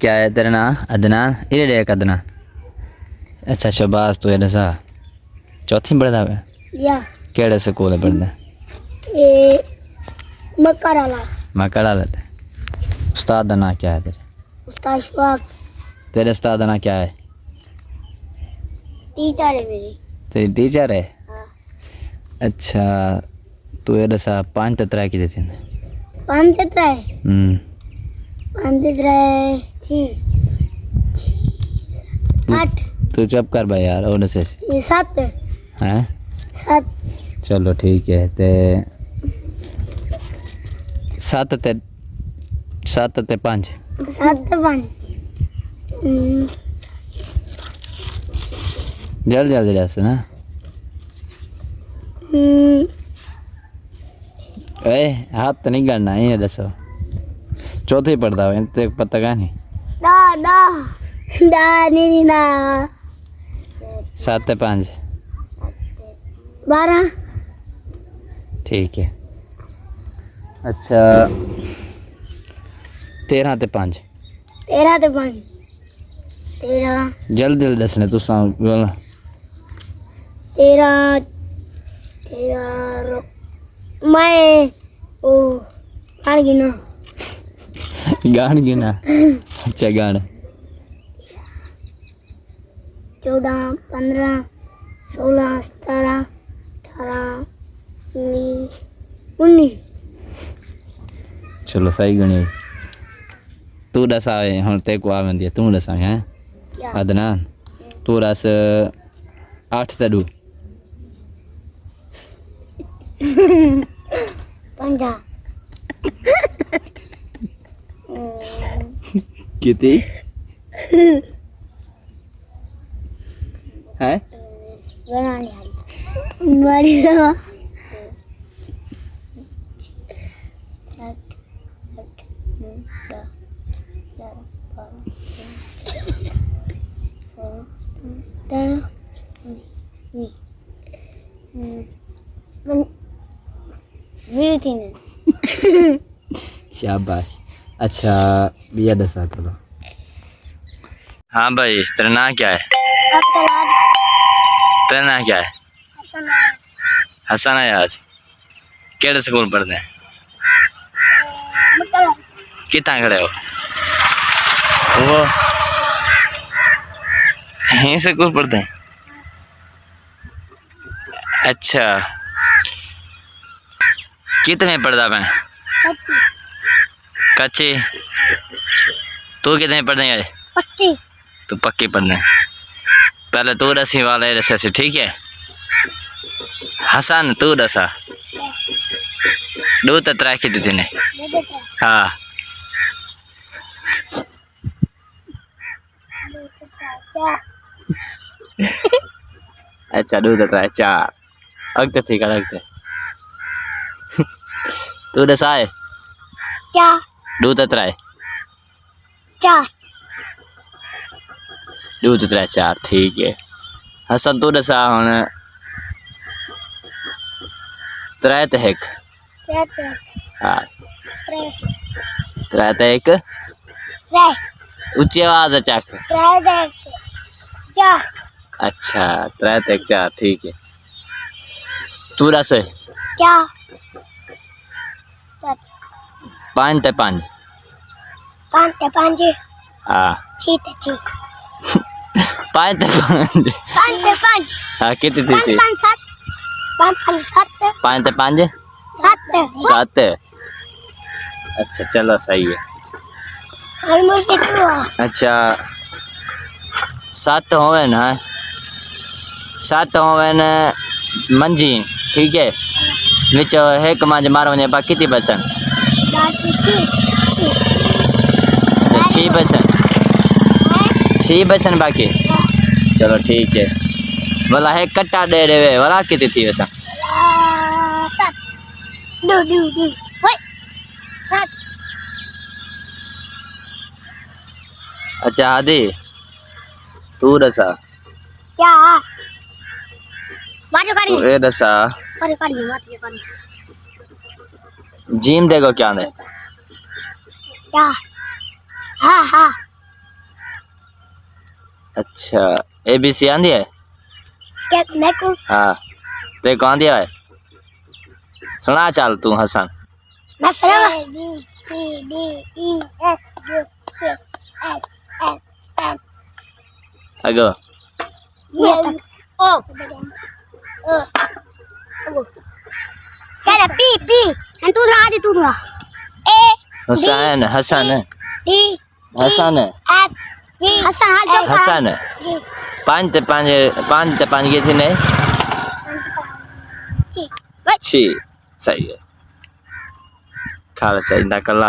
क्या है तेरा नाम? अदनान। इधर देख अदनान। अच्छा शबाज तू ये दसा चौथी पढ़दा है या केड़े स्कूल पढ़दा? ए मकराला मकड़ा लेते। उस्ताद का नाम क्या है तेरे? उस्ताद शवाक तेरे उस्ताद का नाम क्या है? टीचर है मेरी। तेरी टीचर है? हाँ। अच्छा तू ये दसा 5 ते 3 की देती है? 5 ते 3 5 ते 3 8 तू चुप कर भाई यार और दसे 7 हैं 7 चलो ठीक है ते 7 ते 5 7 ते 5 जल्दी जल्दी दस ना। ए हाथ तो नहीं करना ये दसो चौथी पढ़ता है तो पता का नहीं। डा डा डा नहीं ना 7 ते 5 12 ठीक है। अच्छा 13 ते 5 13 ते 5 13 जल्दी जल्दी दसने तू सां बोला 13 मैं ओ गान गिनो गान गिना। अच्छा गान 14 15 16 17 18 19 चलो सही गणी तू दस आए हम ते को आवेंदी तू दस है अदनान तू दस 8 ते 2 पंजा कितनी है बनाने वाली दवा 20 शाबाश। अच्छा बिया दसा चलो। हाँ भाई तेरा नाम क्या है? तेरा नाम क्या है? हसन अयाज। केड़े स्कूल पढ़ते हैं? कितना खड़े हो वो यहीं स्कूल पढ़ते हैं? अच्छा कितने पढ़ता मैं? कच्ची। तू कितने पढ़ने है? पक्की। तू पक्की पढ़ने पहले तू दसी वाले दसे से ठीक है। हसन तू दसा 2 ते 3 की दी ने हाँ अच्छा 2 ते 3 4 अगते ठीक है अगते तू दसा है क्या 2 ते 3 4 2 ते 3 4 ठीक है। हसन तू दसा हुन 3 ते 1 हाँ 3 ते 1 ऊंची आवाज है चक 3 ते 4 अच्छा 3 ते 1 4 ठीक है। तू दस क्या 5 ते 5 5 ते 5 हाँ 6 ते 6 5 ते 5 5 ते 5 हाँ कितनी थी सी 5 7 5 ते 5 7 अच्छा चलो सही है। अच्छा 7 होवे ना 7 होवे न मंजी ठीक है विच एक मांज मारो ने बाकी कितनी बसन 6 बसन 6 बसन बाकी चलो ठीक है। वाला है कट्टा दे रहे वाला कितनी थी वैसा 7 दो ओए 7 अच्छा आदि तू दसा क्या बाजू तू ए दसा जीम देखो क्या दे क्या हाँ अच्छा ABC आंदी है क्या मैं को हाँ ते को आंदी है सुना चल तू हसन मैं सुना A B C D E F G H I J K L अगो ये तक ओ क्या पी पी तू थोड़ा A Hasan Hasan D Hasan F G Hasan पांच ते पांच ये थी नहीं G छी सही है खाला सही ना कला